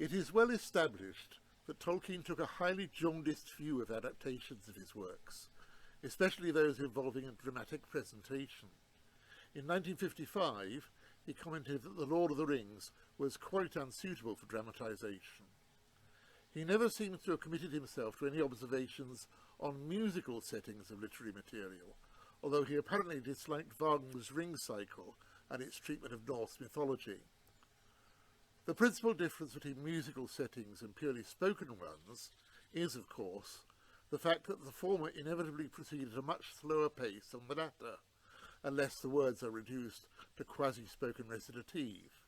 It is well established that Tolkien took a highly jaundiced view of adaptations of his works, especially those involving a dramatic presentation. In 1955, he commented that The Lord of the Rings was quite unsuitable for dramatisation. He never seems to have committed himself to any observations on musical settings of literary material, although he apparently disliked Wagner's Ring Cycle and its treatment of Norse mythology. The principal difference between musical settings and purely spoken ones is, of course, the fact that the former inevitably proceed at a much slower pace than the latter, unless the words are reduced to quasi-spoken recitative,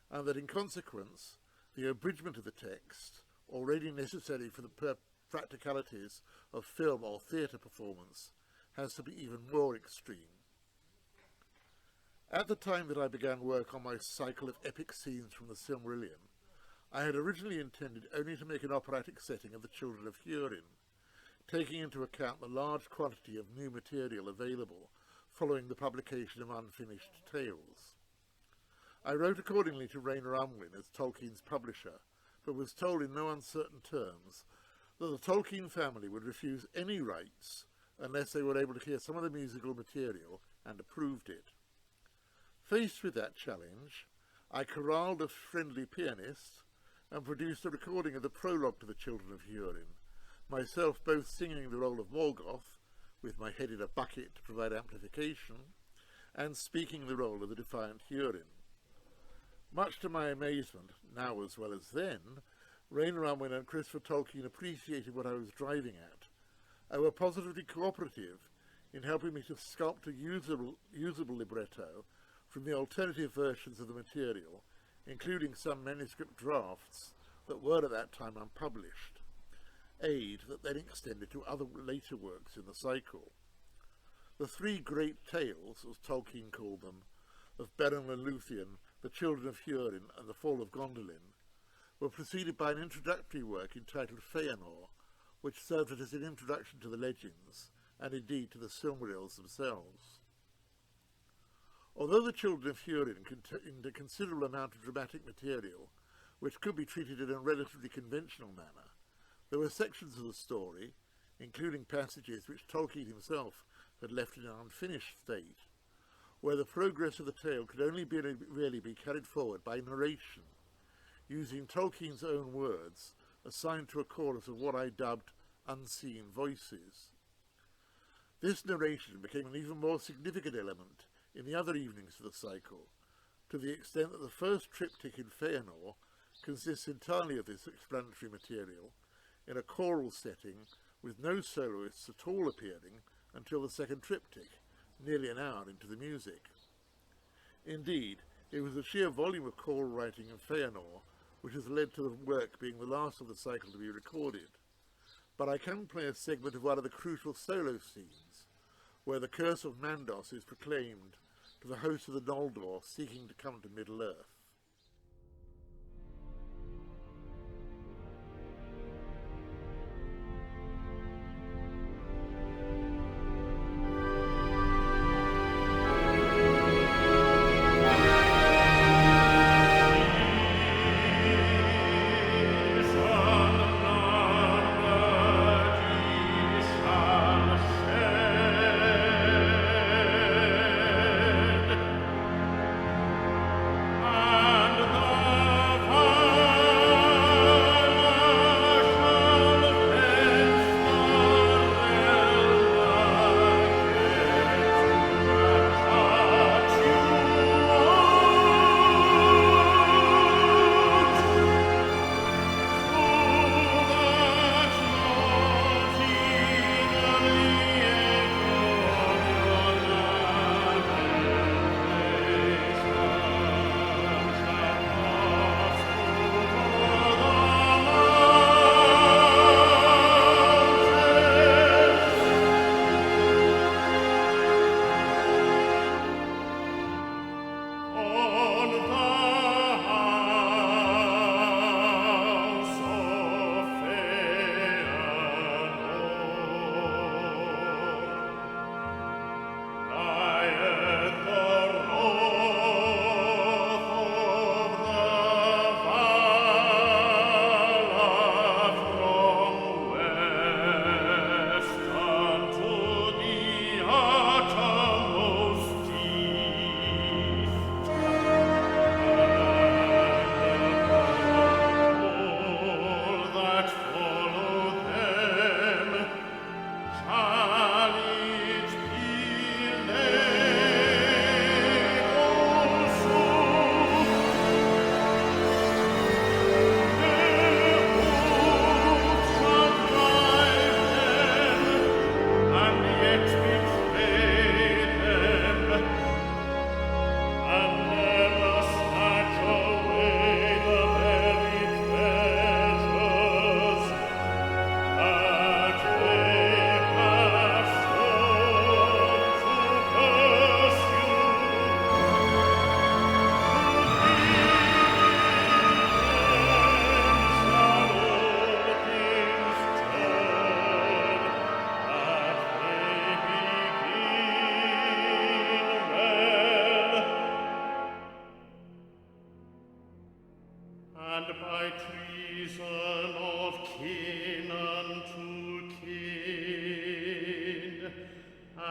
and that in consequence the abridgment of the text, already necessary for the practicalities of film or theatre performance, has to be even more extreme. At the time that I began work on my cycle of epic scenes from the Silmarillion, I had originally intended only to make an operatic setting of the Children of Húrin, taking into account the large quantity of new material available following the publication of unfinished tales. I wrote accordingly to J.R.R. as Tolkien's publisher, but was told in no uncertain terms that the Tolkien family would refuse any rights unless they were able to hear some of the musical material and approved it. Faced with that challenge, I corralled a friendly pianist and produced a recording of the prologue to the Children of Húrin, myself both singing the role of Morgoth, with my head in a bucket to provide amplification, and speaking the role of the defiant Húrin. Much to my amazement, now as well as then, J.R.R. and Christopher Tolkien appreciated what I was driving at, and were positively cooperative in helping me to sculpt a usable libretto from the alternative versions of the material, including some manuscript drafts that were at that time unpublished, aid that then extended to other later works in the cycle. The three great tales, as Tolkien called them, of Beren and Lúthien, the Children of Húrin, and the Fall of Gondolin, were preceded by an introductory work entitled Feanor, which served as an introduction to the legends, and indeed to the Silmarils themselves. Although the Children of Húrin contained a considerable amount of dramatic material, which could be treated in a relatively conventional manner, there were sections of the story, including passages which Tolkien himself had left in an unfinished state, where the progress of the tale could only really be carried forward by narration, using Tolkien's own words assigned to a chorus of what I dubbed unseen voices. This narration became an even more significant element in the other evenings of the cycle, to the extent that the first triptych in Feanor consists entirely of this explanatory material, in a choral setting with no soloists at all appearing until the second triptych, nearly an hour into the music. Indeed, it was the sheer volume of choral writing in Feanor which has led to the work being the last of the cycle to be recorded, but I can play a segment of one of the crucial solo scenes, where the curse of Mandos is proclaimed to the host of the Noldor seeking to come to Middle-earth. Ah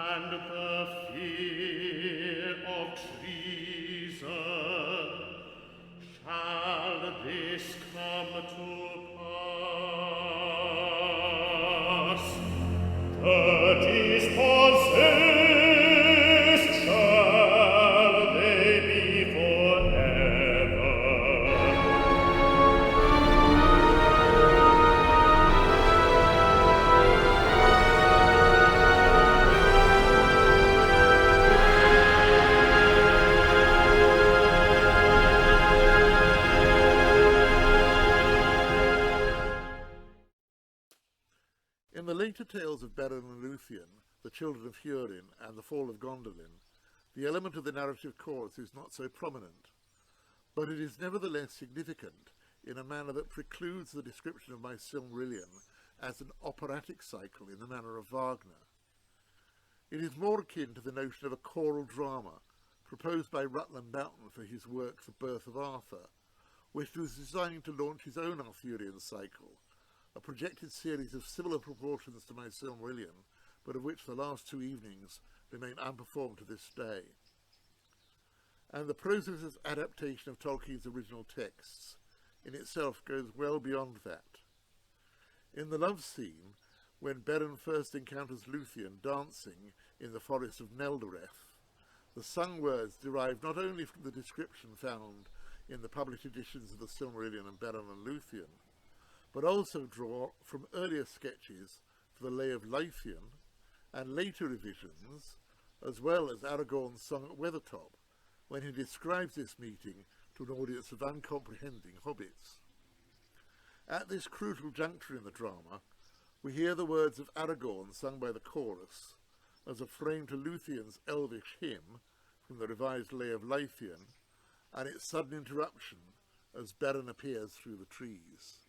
and the fear of treason. Shall this come to pass? The dispossessed shall they be forever. In the later tales of Beren and Lúthien, the Children of Húrin, and the Fall of Gondolin, the element of the narrative chorus is not so prominent, but it is nevertheless significant in a manner that precludes the description of my Silmarillion as an operatic cycle in the manner of Wagner. It is more akin to the notion of a choral drama proposed by Rutland Boughton for his work The Birth of Arthur, which was designed to launch his own Arthurian cycle, a projected series of similar proportions to my Silmarillion, but of which the last two evenings remain unperformed to this day. And the process of adaptation of Tolkien's original texts in itself goes well beyond that. In the love scene, when Beren first encounters Lúthien dancing in the forest of Neldereth, the sung words derive not only from the description found in the published editions of the Silmarillion and Beren and Lúthien, but also draw from earlier sketches for the Lay of Lúthien and later revisions, as well as Aragorn's song at Weathertop, when he describes this meeting to an audience of uncomprehending hobbits. At this crucial juncture in the drama, we hear the words of Aragorn sung by the chorus as a frame to Lúthien's elvish hymn from the revised Lay of Lúthien, and its sudden interruption as Beren appears through the trees.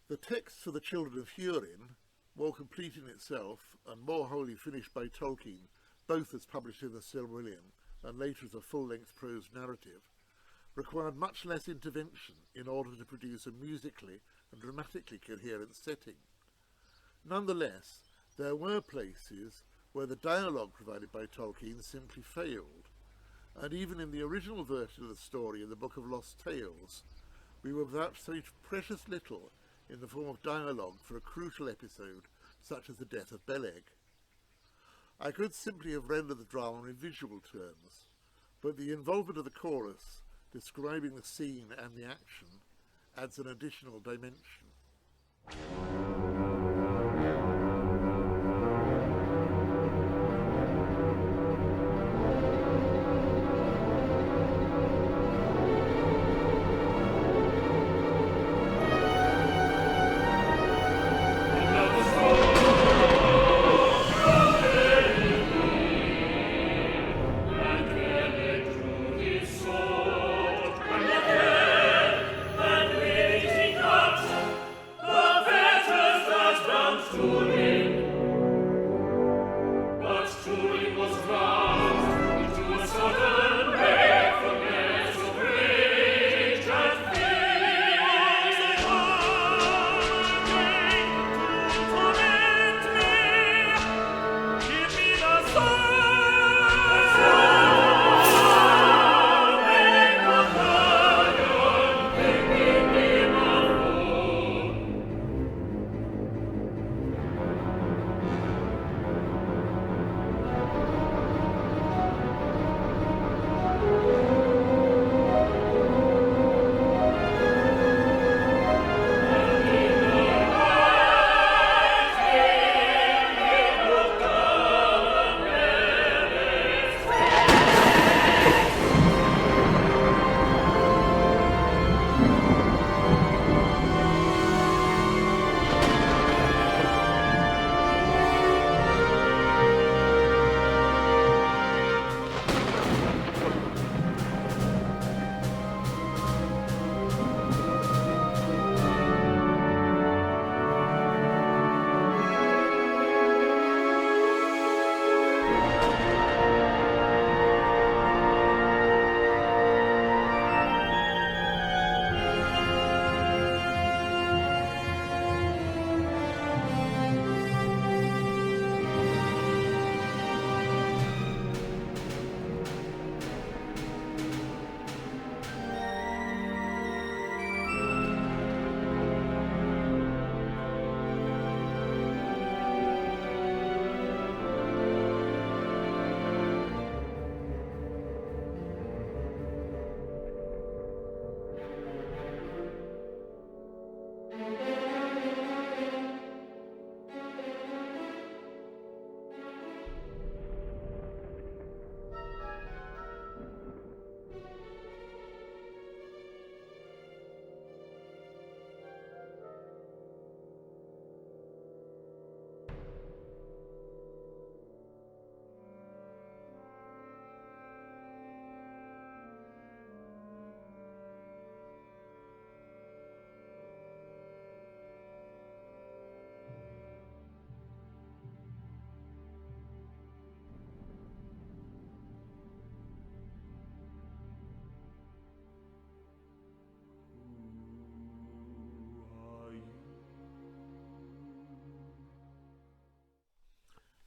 The text for the Children of Húrin, more complete in itself and more wholly finished by Tolkien, both as published in the Silmarillion and later as a full-length prose narrative, required much less intervention in order to produce a musically and dramatically coherent setting. Nonetheless, there were places where the dialogue provided by Tolkien simply failed, and even in the original version of the story in the Book of Lost Tales, we were without such precious little in the form of dialogue for a crucial episode such as the death of Beleg. I could simply have rendered the drama in visual terms, but the involvement of the chorus describing the scene and the action adds an additional dimension.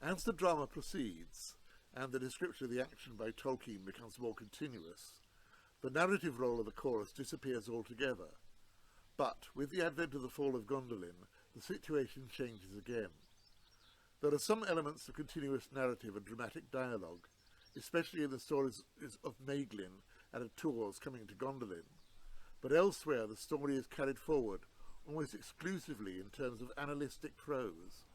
As the drama proceeds, and the description of the action by Tolkien becomes more continuous, the narrative role of the chorus disappears altogether. But, with the advent of the fall of Gondolin, the situation changes again. There are some elements of continuous narrative and dramatic dialogue, especially in the stories of Maeglin and of Tuor's coming to Gondolin, but elsewhere the story is carried forward almost exclusively in terms of analytic prose,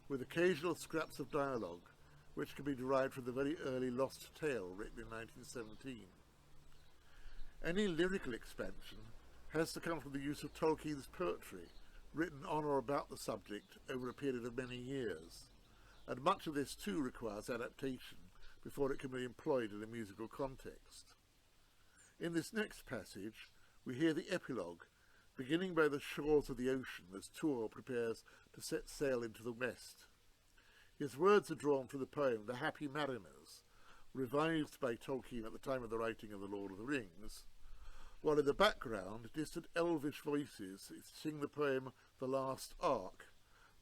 with occasional scraps of dialogue, which can be derived from the very early Lost Tale written in 1917. Any lyrical expansion has to come from the use of Tolkien's poetry, written on or about the subject over a period of many years, and much of this too requires adaptation before it can be employed in a musical context. In this next passage, we hear the epilogue, Beginning by the shores of the ocean as Tuor prepares to set sail into the west. His words are drawn from the poem The Happy Mariners, revised by Tolkien at the time of the writing of The Lord of the Rings, while in the background distant elvish voices sing the poem The Last Ark,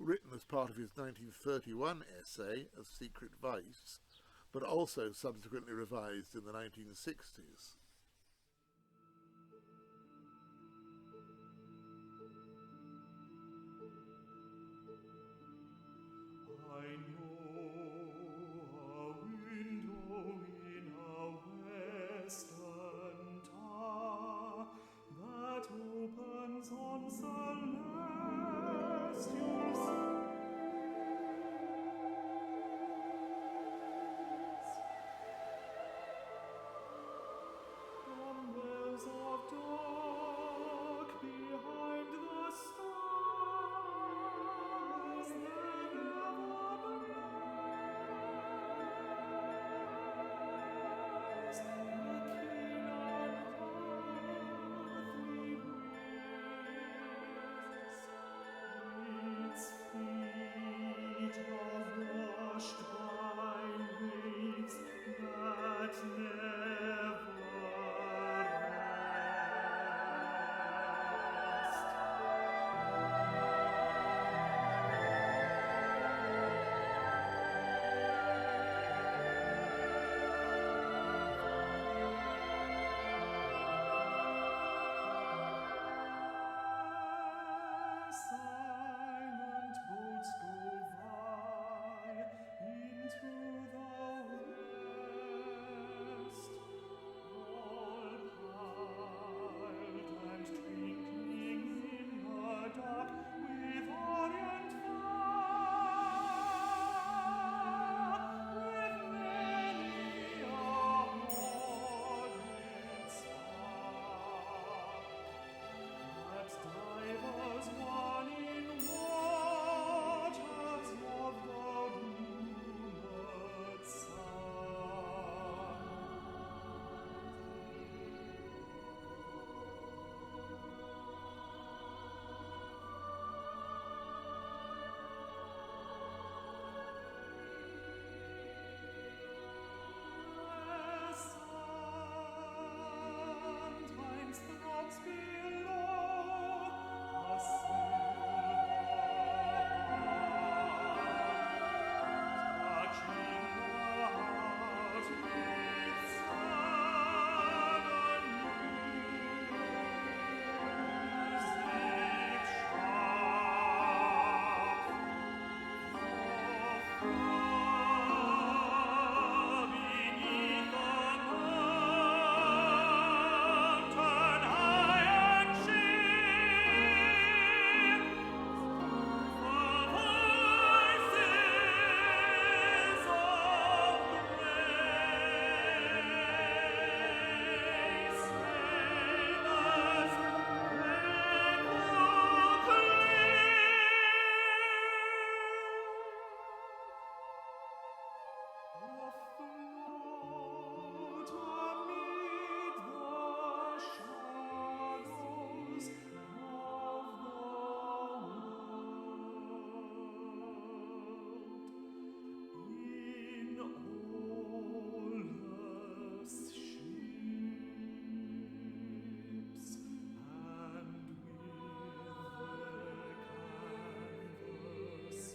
written as part of his 1931 essay as Secret Vice, but also subsequently revised in the 1960s. I know a window in a western tower that opens on celestial seas. From wells of dark behind the stars, there never blazed a keen and earthly breeze. Its feet are washed by waves that never rest. Silent boats go by into the west, all piled and twinkling in the dark with orient fire, with many a morning spark. That divers one in waters of the rumored sun. Sometimes throbs below a silver heart, touching the heart with sudden music sharp. Far beneath the mountain high and sheer, the voices of grace, sailors, echo clear. Afloat amid the shadows of the world, in oarless ships, and with their canvas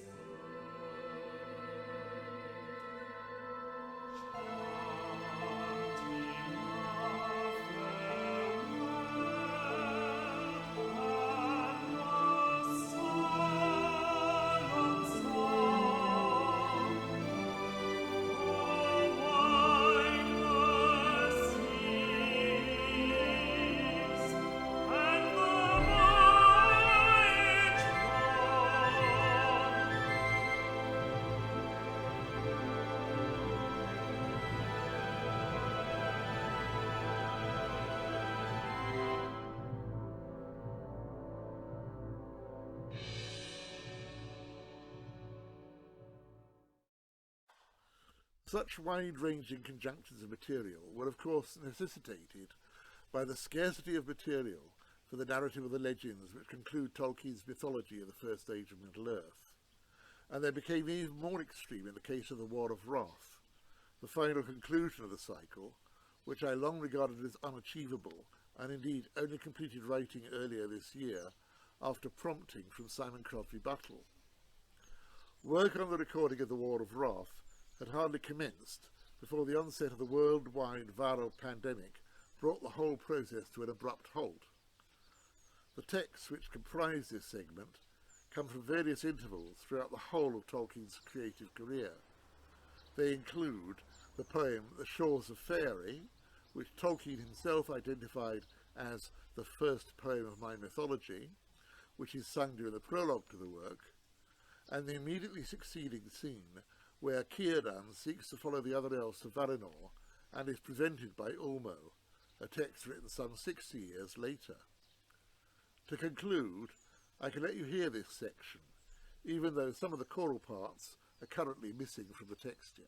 Such wide-ranging conjunctions of material were of course necessitated by the scarcity of material for the narrative of the legends which conclude Tolkien's mythology of the First Age of Middle-earth, and they became even more extreme in the case of the War of Wrath, the final conclusion of the cycle, which I long regarded as unachievable, and indeed only completed writing earlier this year after prompting from Simon Crosby Buttle. Work on the recording of the War of Wrath had hardly commenced before the onset of the worldwide viral pandemic brought the whole process to an abrupt halt. The texts which comprise this segment come from various intervals throughout the whole of Tolkien's creative career. They include the poem The Shores of Faerie, which Tolkien himself identified as the first poem of my mythology, which is sung during the prologue to the work, and the immediately succeeding scene where Círdan seeks to follow the other elves to Valinor and is presented by Ulmo, a text written some 60 years later. To conclude, I can let you hear this section, even though some of the choral parts are currently missing from the texture.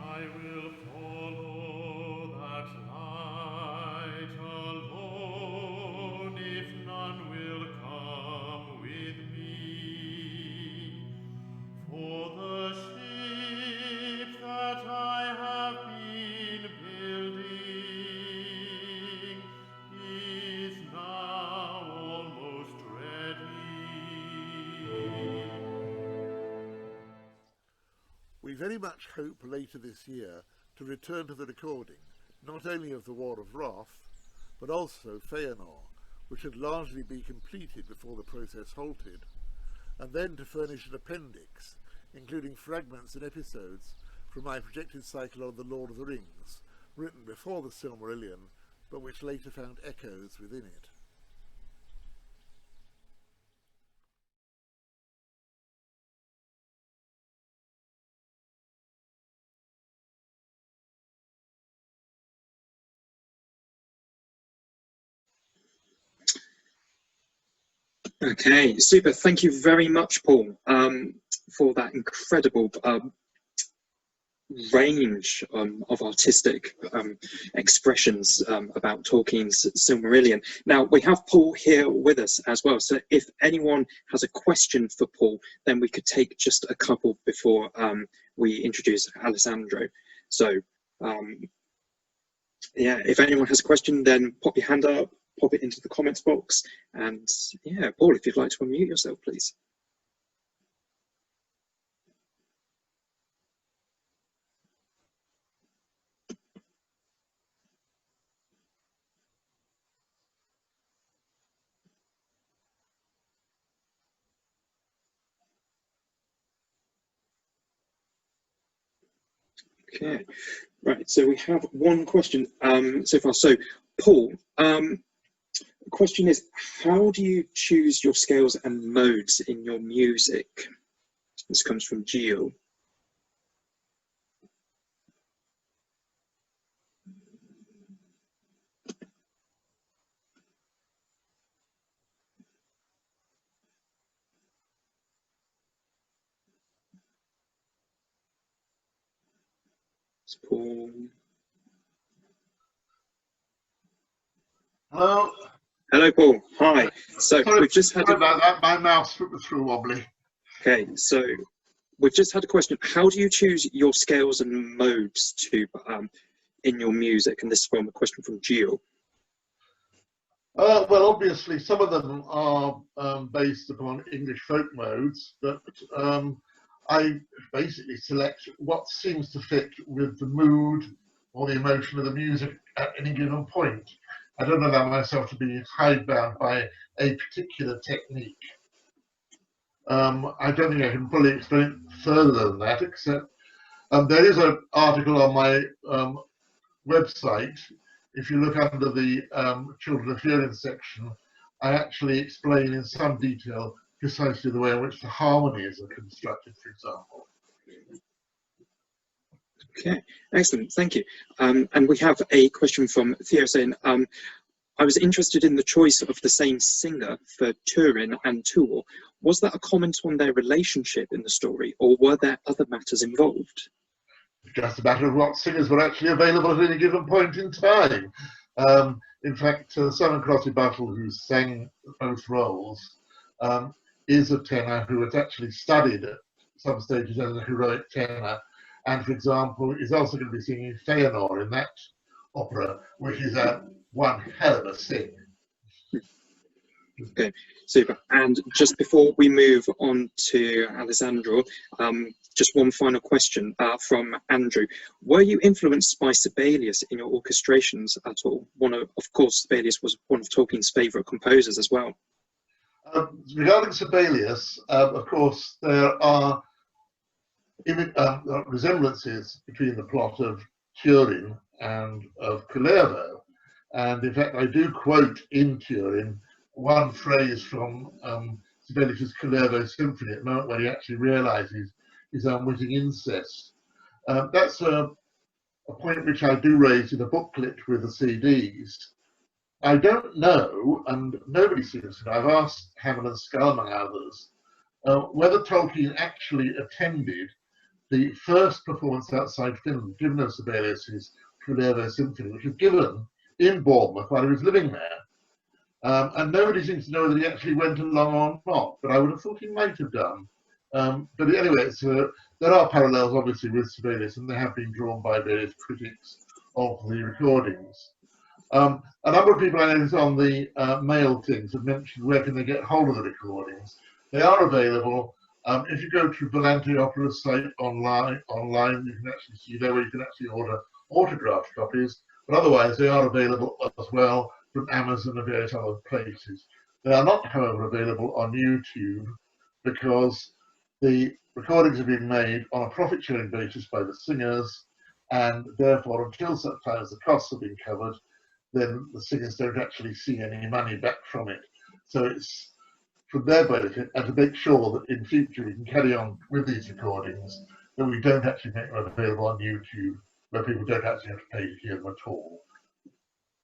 I will follow that light alone, if none will come with me. For the ship that I have been building is now almost ready. We very much hope later this year to return to the recording not only of the War of Wrath, but also Feanor, which had largely been completed before the process halted, and then to furnish an appendix, including fragments and episodes from my projected cycle on the Lord of the Rings, written before the Silmarillion, but which later found echoes within it. Okay, super. Thank you very much, Paul, for that incredible range of artistic expressions about Tolkien's Silmarillion. Now, we have Paul here with us as well, so if anyone has a question for Paul, then we could take just a couple before we introduce Alessandro. So, yeah, if anyone has a question, then pop your hand up, pop it into the comments box, and yeah, Paul, if you'd like to unmute yourself, please. Okay, right, so we have one question so far. So, Paul, the question is, how do you choose your scales and modes in your music? This comes from Gio. Paul. Hello. Hello, Paul. Hi. So Sorry, we've just had sorry about that. My mouse was through wobbly. Okay, so we've just had a question. How do you choose your scales and modes to in your music? And this is from a question from Gio. Well, obviously, some of them are based upon English folk modes, but I basically select what seems to fit with the mood or the emotion of the music at any given point. I don't allow myself to be hidebound by a particular technique. I don't think I can fully explain it further than that, except there is an article on my website. If you look under the Children of Húrin section, I actually explain in some detail precisely the way in which the harmonies are constructed, for example. Okay, excellent, thank you. And we have a question from Theo saying, I was interested in the choice of the same singer for Turin and Tuor. Was that a comment on their relationship in the story, or were there other matters involved? Just a matter of what singers were actually available at any given point in time. In fact, Simon Crosby Battle, who sang both roles, is a tenor who has actually studied at some stages as a heroic tenor, and, for example, is also going to be singing Feanor in that opera, which is one hell of a sing. Okay, super. And just before we move on to Alessandro, just one final question from Andrew. Were you influenced by Sibelius in your orchestrations at all? Of course, Sibelius was one of Tolkien's favourite composers as well. Regarding Sibelius, of course, there are resemblances between the plot of Húrin and of Kullervo. And in fact, I do quote in Húrin one phrase from Sibelius' Kullervo Symphony at the moment where he actually realizes his unwitting incest. That's a point which I do raise in a booklet with the CDs. I don't know, and nobody seems to know, I've asked Hammond and Scull, among others, whether Tolkien actually attended the first performance outside Finland given of Sibelius' Kullervo Symphony, which was given in Bournemouth while he was living there. And nobody seems to know that he actually went along or not, but I would have thought he might have done. But anyway, there are parallels, obviously, with Sibelius, and they have been drawn by various critics of the recordings. A number of people I noticed on the mail things have mentioned where can they get hold of the recordings. They are available. If you go to Volante Opera's site online, you can actually see there where you can actually order autographed copies, but otherwise they are available as well from Amazon and various other places. They are not, however, available on YouTube because the recordings have been made on a profit-sharing basis by the singers, and therefore, until such time as the costs have been covered, then the singers don't actually see any money back from it. So it's for their benefit and to make sure that in future we can carry on with these recordings, that we don't actually make them available on YouTube, where people don't actually have to pay to hear them at all.